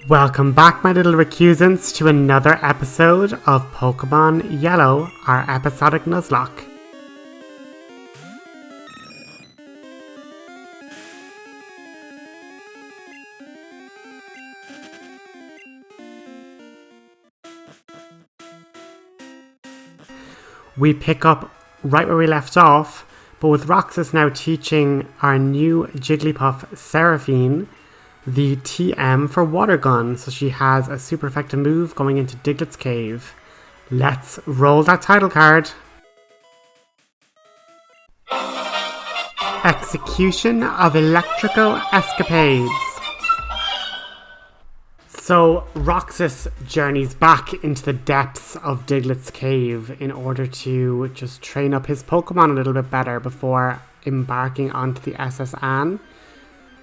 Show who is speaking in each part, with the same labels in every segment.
Speaker 1: Welcome back, my little recusants, to another episode of Pokemon Yellow, our episodic Nuzlocke. We pick up right where we left off, but with Roxas now teaching our new Jigglypuff Seraphine the TM for Water Gun, so she has a super effective move going into Diglett's cave. Let's roll that title card. Execution of Electrical Escapades. So Roxas journeys back into the depths of Diglett's cave in order to just train up his Pokemon a little bit better before embarking onto the SS Anne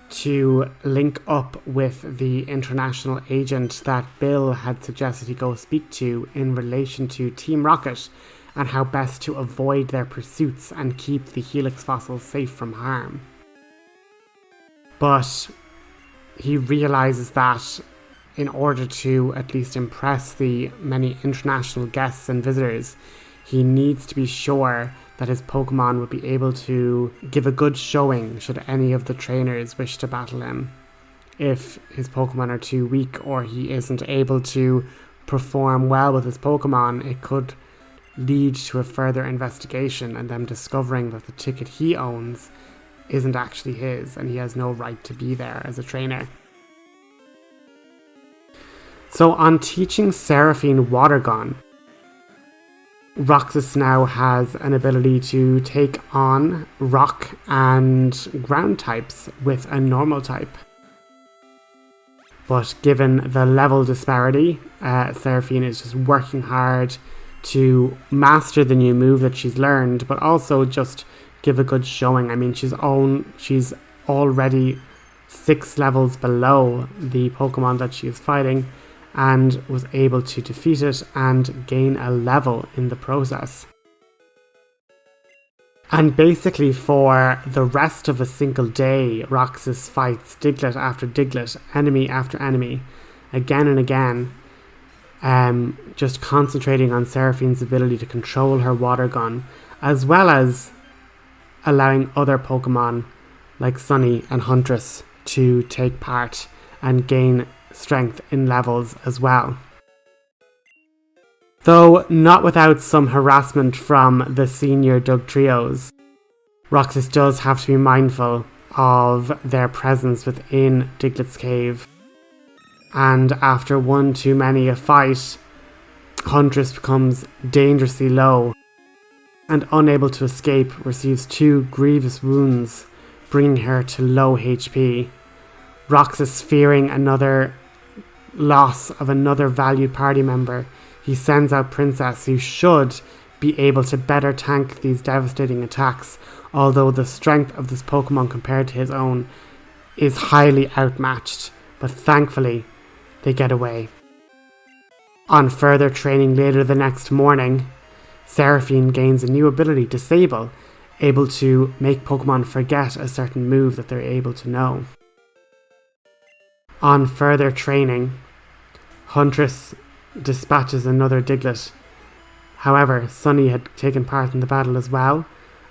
Speaker 1: to link up with the international agent that Bill had suggested he go speak to in relation to Team Rocket and how best to avoid their pursuits and keep the Helix fossils safe from harm. But he realizes that in order to at least impress the many international guests and visitors, he needs to be sure that his Pokemon would be able to give a good showing should any of the trainers wish to battle him. If his Pokemon are too weak or he isn't able to perform well with his Pokemon, it could lead to a further investigation and them discovering that the ticket he owns isn't actually his and he has no right to be there as a trainer. So on teaching Seraphine Water Gun, Roxas now has an ability to take on rock and ground types with a normal type. But given the level disparity, Seraphine is just working hard to master the new move that she's learned, but also just give a good showing. I mean, she's already 6 levels below the Pokemon that she is fighting, and was able to defeat it and gain a level in the process. And basically for the rest of a single day, Roxas fights Diglett after Diglett, enemy after enemy, again and again, just concentrating on Seraphine's ability to control her water gun, as well as allowing other Pokemon like Sunny and Huntress to take part and gain strength in levels as well. Though not without some harassment from the senior Doug trios, Roxas does have to be mindful of their presence within Diglett's cave. And after one too many a fight, Huntress becomes dangerously low and unable to escape, receives 2 grievous wounds, bringing her to low HP. Roxas, fearing another loss of another valued party member, he sends out Princess, who should be able to better tank these devastating attacks, although the strength of this Pokemon compared to his own is highly outmatched, but thankfully they get away. On further training later the next morning, Seraphine gains a new ability, Disable, able to make Pokemon forget a certain move that they're able to know. On further training, Huntress dispatches another Diglett. However, Sunny had taken part in the battle as well,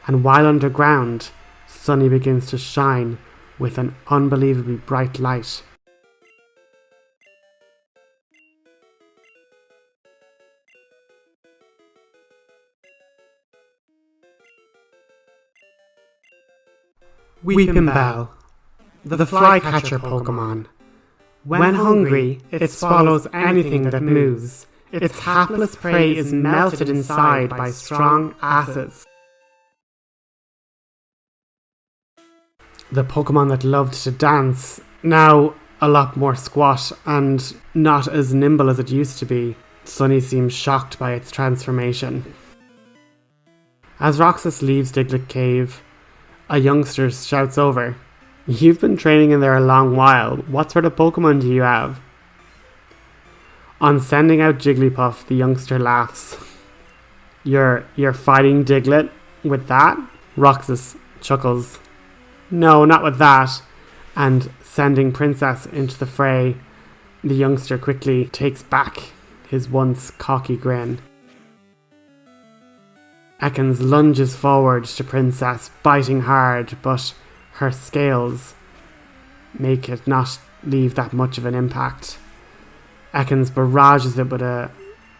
Speaker 1: and while underground, Sunny begins to shine with an unbelievably bright light. Weepinbell, the flycatcher Pokemon. When hungry, it swallows anything that moves. Its hapless prey is melted inside by strong acids. The Pokemon that loved to dance, now a lot more squat and not as nimble as it used to be. Sunny seems shocked by its transformation. As Roxas leaves Diglett Cave, a youngster shouts over, "You've been training in there a long while. What sort of Pokemon do you have?" On sending out Jigglypuff, the youngster laughs. You're fighting Diglett with that?" Roxas chuckles. "No, not with that." And sending Princess into the fray, The youngster quickly takes back his once cocky grin. Ekans lunges forward to Princess, biting hard, but her scales make it not leave that much of an impact. Ekans barrages it with a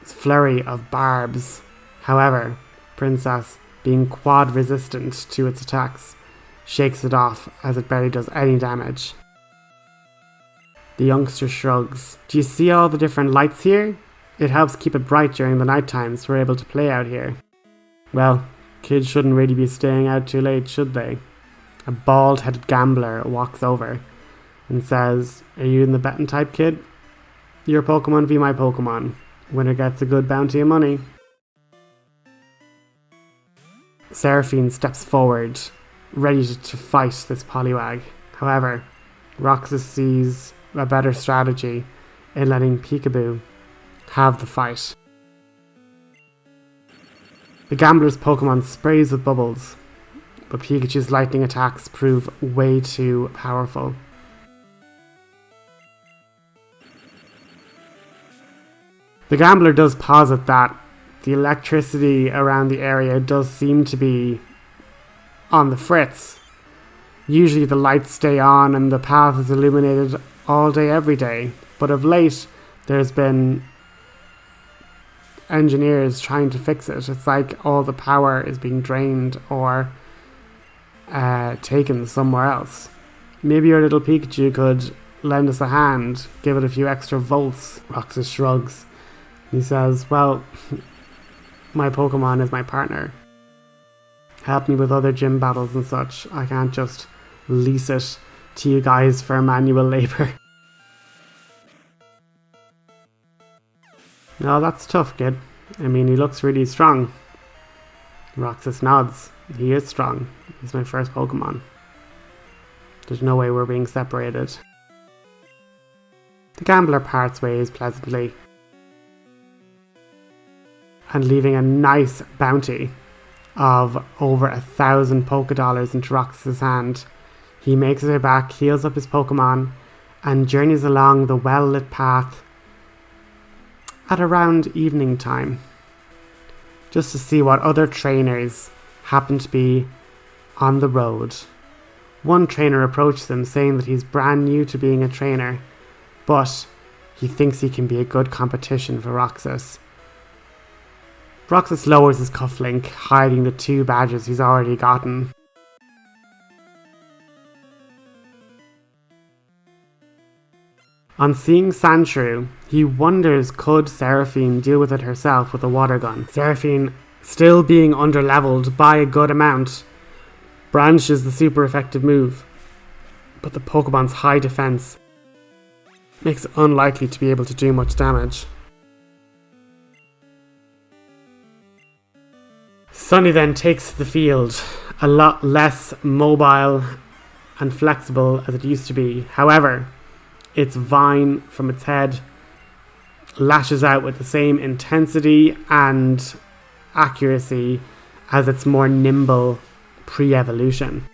Speaker 1: flurry of barbs. However, Princess, being quad resistant to its attacks, shakes it off as it barely does any damage. The youngster shrugs. Do you see all the different lights here? It helps keep it bright during the night times we're able to play out here. Well, kids shouldn't really be staying out too late, should they? A bald-headed gambler walks over and says, "Are you in the betting type, kid? Your Pokemon v my Pokemon. Winner gets a good bounty of money." Seraphine steps forward, ready to fight this Poliwag. However, Roxas sees a better strategy in letting Peekaboo have the fight. The gambler's Pokemon sprays with bubbles, but Pikachu's lightning attacks prove way too powerful. The gambler does posit that the electricity around the area does seem to be on the fritz. Usually the lights stay on and the path is illuminated all day every day, but of late there's been engineers trying to fix it. It's like all the power is being drained or taken somewhere else. Maybe your little Pikachu could lend us a hand, give it a few extra volts. Roxas shrugs. He says, "Well, my Pokemon is my partner. Help me with other gym battles and such. I can't just lease it to you guys for manual labor." No, that's tough, kid. I mean, he looks really strong. Roxas nods. He is strong. He's my first Pokemon. There's no way we're being separated. The gambler parts ways pleasantly and leaving a nice bounty of over 1,000 Pokédollars into Roxas' hand. He makes his way back, heals up his Pokemon, and journeys along the well-lit path at around evening time, just to see what other trainers happen to be on the road. One trainer approaches him saying that he's brand new to being a trainer, but he thinks he can be a good competition for Roxas. Roxas lowers his cufflink, hiding the 2 badges he's already gotten. On seeing Sandshrew, he wonders could Seraphine deal with it herself with a water gun. Seraphine, still being underleveled by a good amount, brandishes the super effective move, but the Pokemon's high defense makes it unlikely to be able to do much damage. Sunny then takes the field, a lot less mobile and flexible as it used to be. However, its vine from its head lashes out with the same intensity and accuracy as its more nimble pre-evolution.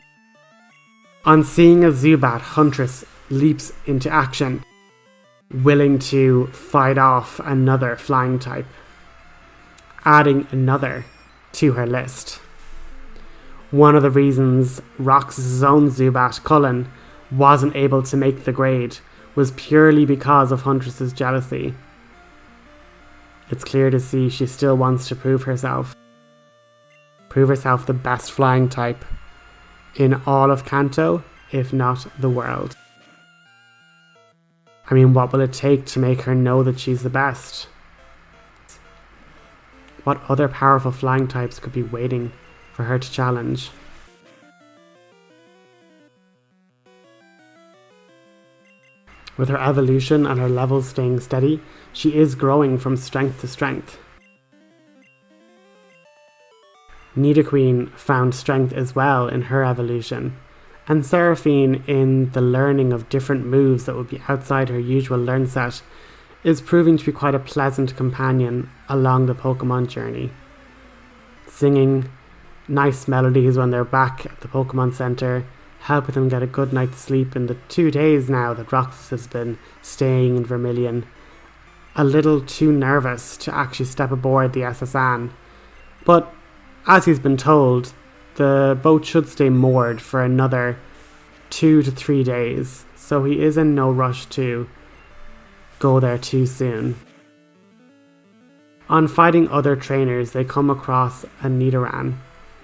Speaker 1: On seeing a Zubat, Huntress leaps into action, willing to fight off another flying type, adding another to her list. One of the reasons Roxas' own Zubat, Cullen, wasn't able to make the grade was purely because of Huntress' jealousy. It's clear to see she still wants to prove herself the best flying type in all of Kanto, if not the world. I mean, what will it take to make her know that she's the best? What other powerful flying types could be waiting for her to challenge? With her evolution and her levels staying steady, she is growing from strength to strength. Nidoqueen found strength as well in her evolution, and Seraphine, in the learning of different moves that would be outside her usual learn set, is proving to be quite a pleasant companion along the Pokemon journey, singing nice melodies when they're back at the Pokemon Centre, helping them get a good night's sleep in the 2 days now that Roxas has been staying in Vermillion. A little too nervous to actually step aboard the SS Anne. But as he's been told, the boat should stay moored for another 2 to 3 days, so he is in no rush to go there too soon. On fighting other trainers, they come across a Nidoran,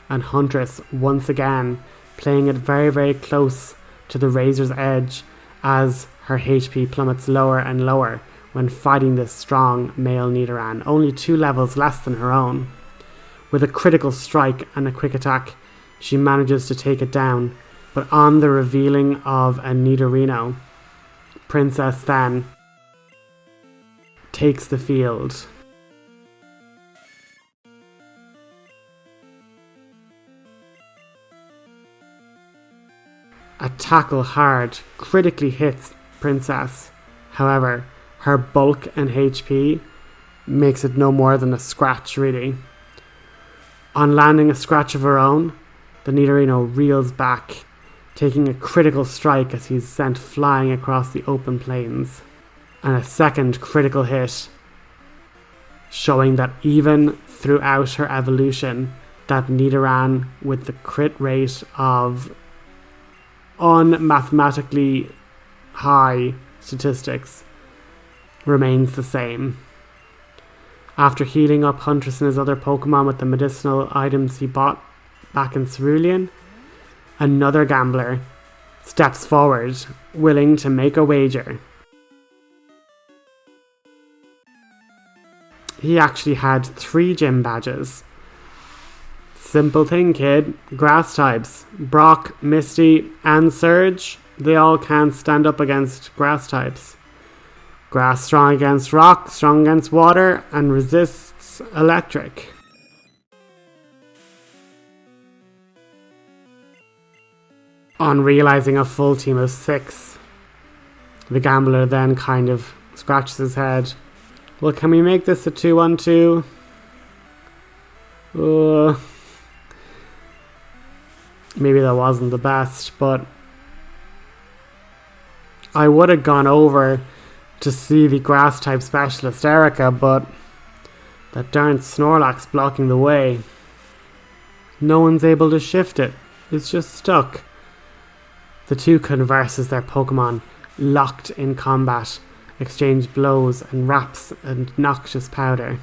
Speaker 1: and Huntress once again playing it very, very close to the razor's edge as her HP plummets lower and lower when fighting this strong male Nidoran, only 2 levels less than her own. With a critical strike and a quick attack, she manages to take it down, but on the revealing of a Nidorino, Princess then takes the field. A tackle hard critically hits Princess. However, her bulk and HP makes it no more than a scratch, really. On landing a scratch of her own, the Nidorino reels back, taking a critical strike as he's sent flying across the open plains. And a second critical hit, showing that even throughout her evolution, that Nidoran with the crit rate of unmathematically high statistics remains the same. After healing up Huntress and his other Pokemon with the medicinal items he bought back in Cerulean, another gambler steps forward, willing to make a wager. He actually had 3 gym badges. Simple thing, kid. Grass types. Brock, Misty, and Surge. They all can't stand up against grass types. Grass strong against rock, strong against water, and resists electric. On realizing a full team of 6, the gambler then kind of scratches his head. Well, can we make this a 2-on-2? Maybe that wasn't the best, but I would have gone over to see the grass type specialist Erica, but that darn Snorlax's blocking the way. No one's able to shift it. It's just stuck. The two converse as their Pokemon, locked in combat, exchange blows and raps and noxious powder.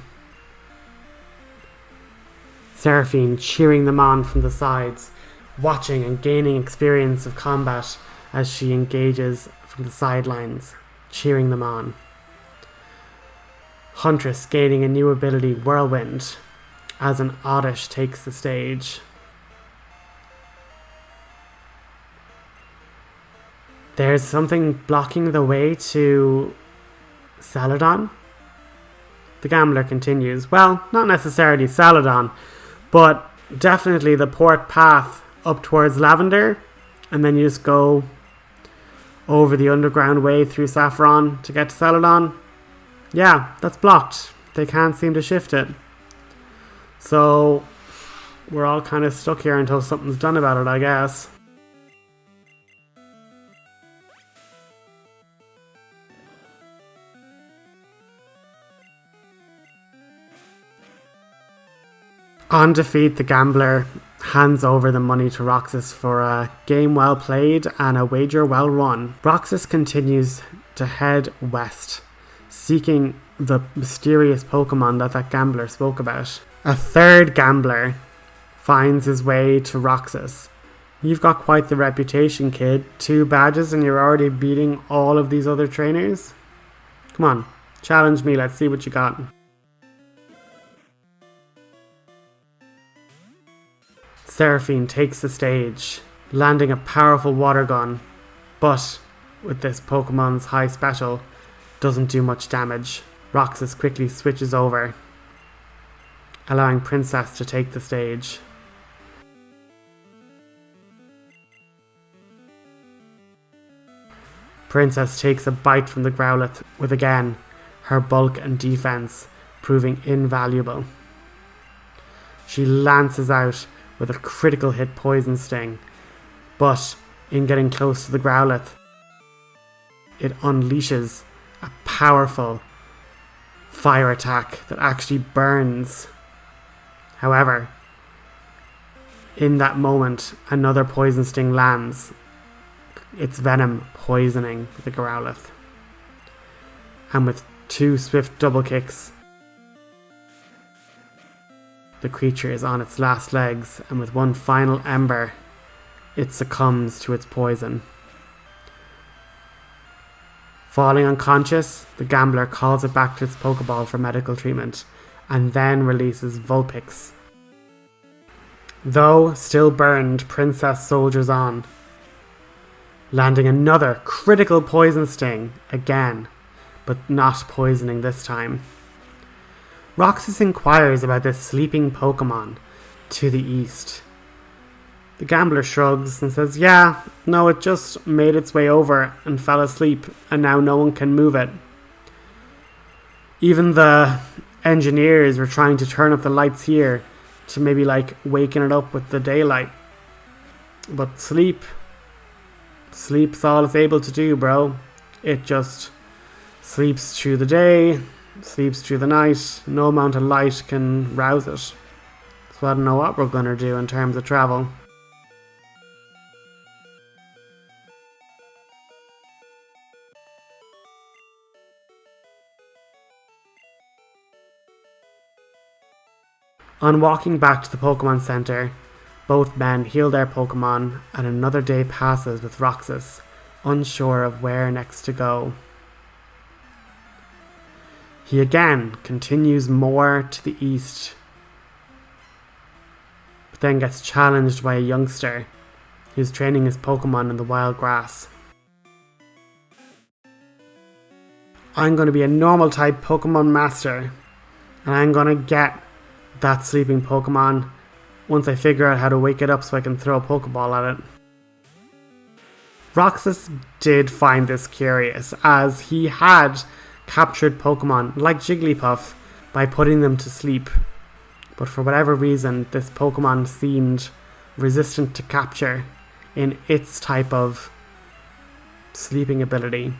Speaker 1: Seraphine cheering them on from the sides, watching and gaining experience of combat as she engages from the sidelines, cheering them on. Huntress gaining a new ability, Whirlwind, as an Oddish takes the stage. There's something blocking the way to Celadon? The gambler continues. Well, not necessarily Celadon, but definitely the port path up towards Lavender, and then you just go over the underground way through Saffron to get to Celadon. Yeah, that's blocked. They can't seem to shift it. So we're all kind of stuck here until something's done about it, I guess. On defeat, the gambler hands over the money to Roxas for a game well played and a wager well run. Roxas continues to head west, seeking the mysterious Pokemon that gambler spoke about. A third gambler finds his way to Roxas. You've got quite the reputation, kid. 2 badges and you're already beating all of these other trainers? Come on, challenge me, let's see what you got. Seraphine takes the stage, landing a powerful water gun, but with this Pokemon's high special, doesn't do much damage. Roxas quickly switches over, allowing Princess to take the stage. Princess takes a bite from the Growlithe, with again her bulk and defense proving invaluable. She lances out with a critical hit Poison Sting, but in getting close to the Growlithe, it unleashes a powerful fire attack that actually burns. However, in that moment, another poison sting lands, its venom poisoning the Growlithe. And with 2 swift double kicks, the creature is on its last legs, and with one final ember, it succumbs to its poison. Falling unconscious, the gambler calls it back to its Pokeball for medical treatment, and then releases Vulpix. Though still burned, Princess soldiers on, landing another critical poison sting again, but not poisoning this time. Roxas inquires about this sleeping Pokemon to the east. The gambler shrugs and says, yeah, no, it just made its way over and fell asleep, and now no one can move it. Even the engineers were trying to turn up the lights here to maybe waken it up with the daylight. But sleep's all it's able to do, bro. It just sleeps through the day, sleeps through the night. No amount of light can rouse it. So I don't know what we're gonna do in terms of travel. On walking back to the Pokémon Centre, both men heal their Pokémon, and another day passes with Roxas, unsure of where next to go. He again continues more to the east, but then gets challenged by a youngster who's training his Pokémon in the wild grass. I'm going to be a normal type Pokémon master, and I'm going to get that sleeping Pokemon once I figure out how to wake it up so I can throw a Pokeball at it. Roxas did find this curious, as he had captured Pokemon like Jigglypuff by putting them to sleep, but for whatever reason this Pokemon seemed resistant to capture in its type of sleeping ability.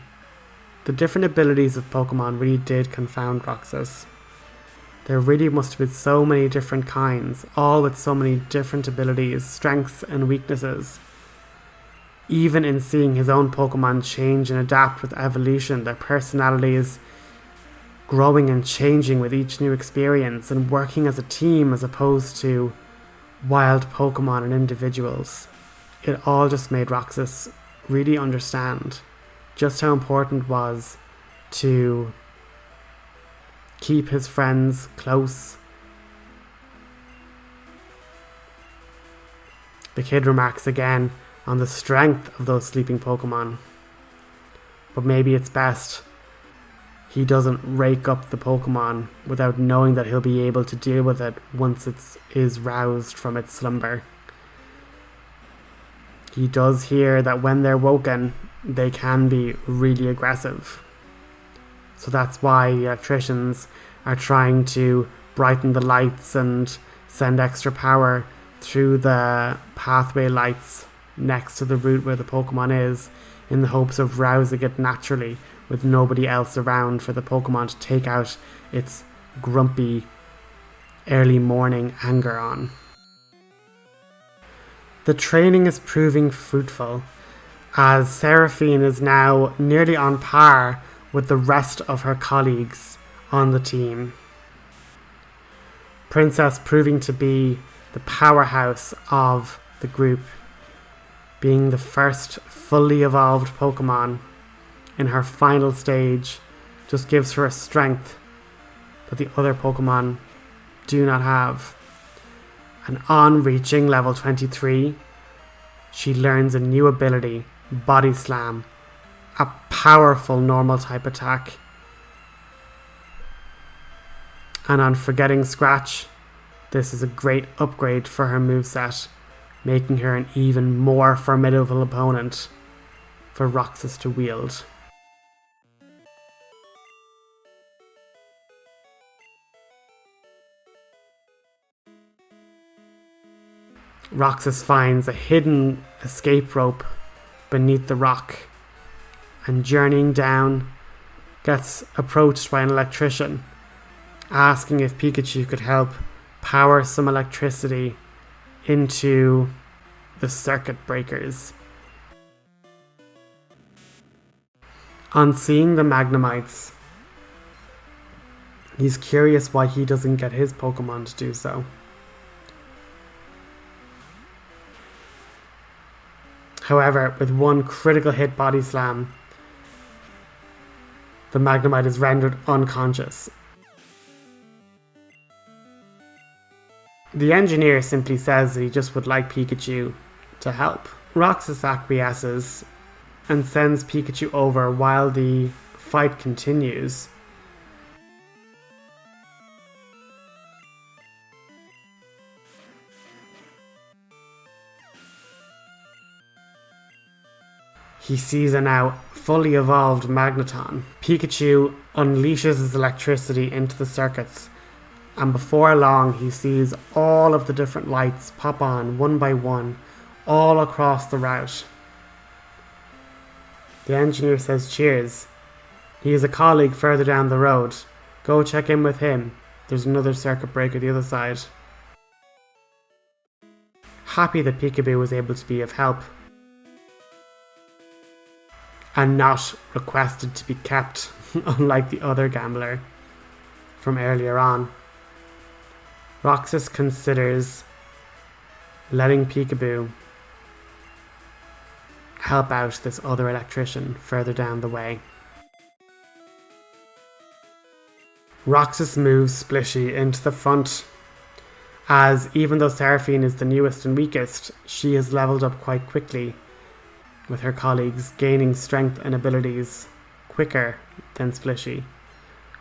Speaker 1: The different abilities of Pokemon really did confound Roxas. There really must have been so many different kinds, all with so many different abilities, strengths and weaknesses. Even in seeing his own Pokemon change and adapt with evolution, their personalities growing and changing with each new experience, and working as a team as opposed to wild Pokemon and individuals. It all just made Roxas really understand just how important it was to keep his friends close. The kid remarks again on the strength of those sleeping Pokemon, but maybe it's best he doesn't rake up the Pokemon without knowing that he'll be able to deal with it once it is roused from its slumber. He does hear that when they're woken, they can be really aggressive. So that's why the electricians are trying to brighten the lights and send extra power through the pathway lights next to the route where the Pokemon is, in the hopes of rousing it naturally with nobody else around for the Pokemon to take out its grumpy early morning anger on. The training is proving fruitful, as Seraphine is now nearly on par with the rest of her colleagues on the team. Princess proving to be the powerhouse of the group, being the first fully evolved Pokemon in her final stage, just gives her a strength that the other Pokemon do not have. And on reaching level 23, she learns a new ability, Body Slam, a powerful normal type attack. And on forgetting Scratch, this is a great upgrade for her moveset, making her an even more formidable opponent for Roxas to wield. Roxas finds a hidden escape rope beneath the rock, and journeying down, gets approached by an electrician, asking if Pikachu could help power some electricity into the circuit breakers. On seeing the Magnemites, he's curious why he doesn't get his Pokemon to do so. However, with one critical hit body slam, the Magnemite is rendered unconscious. The engineer simply says that he just would like Pikachu to help. Roxas acquiesces and sends Pikachu over while the fight continues. He sees a now fully evolved Magneton. Pikachu unleashes his electricity into the circuits, and before long he sees all of the different lights pop on one by one all across the route. The engineer says cheers. He is a colleague further down the road. Go check in with him. There's another circuit breaker the other side. Happy that Peekaboo was able to be of help and not requested to be kept, unlike the other gambler from earlier on. Roxas considers letting Peekaboo help out this other electrician further down the way. Roxas moves Splishy into the front, as even though Seraphine is the newest and weakest, she has leveled up quite quickly, with her colleagues gaining strength and abilities quicker than Splishy.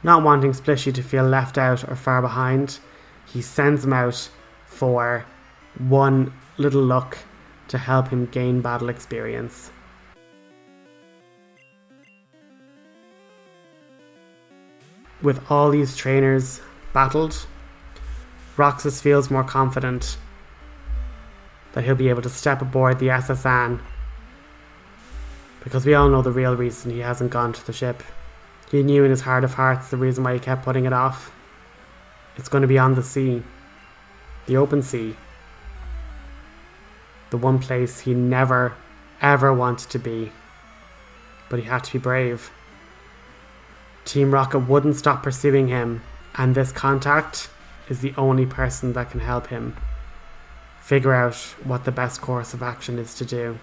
Speaker 1: Not wanting Splishy to feel left out or far behind, he sends him out for one little look to help him gain battle experience. With all these trainers battled, Roxas feels more confident that he'll be able to step aboard the SSN, because we all know the real reason he hasn't gone to the ship. He knew in his heart of hearts the reason why he kept putting it off. It's going to be on the sea, the open sea, the one place he never ever wanted to be, but he had to be brave. Team Rocket wouldn't stop pursuing him, and this contact is the only person that can help him figure out what the best course of action is to do.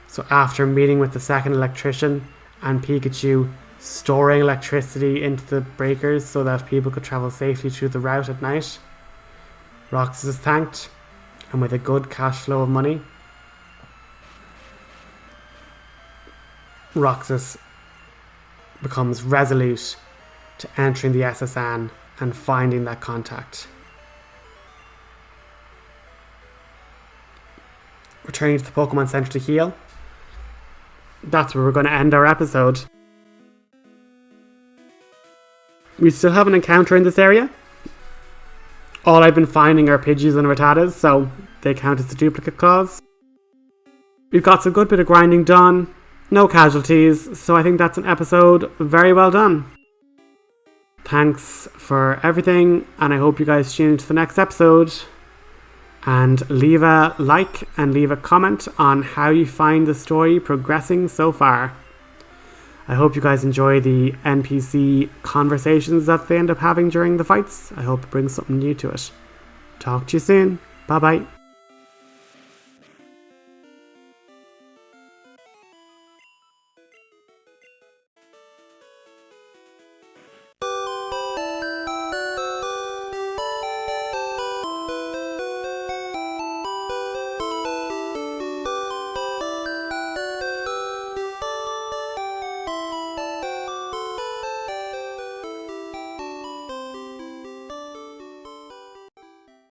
Speaker 1: So after meeting with the second electrician and Pikachu storing electricity into the breakers so that people could travel safely through the route at night, Roxas is thanked, and with a good cash flow of money, Roxas becomes resolute to entering the SSN and finding that contact. Returning to the Pokemon Centre to heal. That's where we're going to end our episode. We still have an encounter in this area. All I've been finding are Pidgeys and Rattatas, so they count as the duplicate claws. We've got some good bit of grinding done. No casualties, so I think that's an episode very well done. Thanks for everything, and I hope you guys tune into the next episode. And leave a like and leave a comment on how you find the story progressing so far. I hope you guys enjoy the NPC conversations that they end up having during the fights. I hope it brings something new to it. Talk to you soon. Bye bye.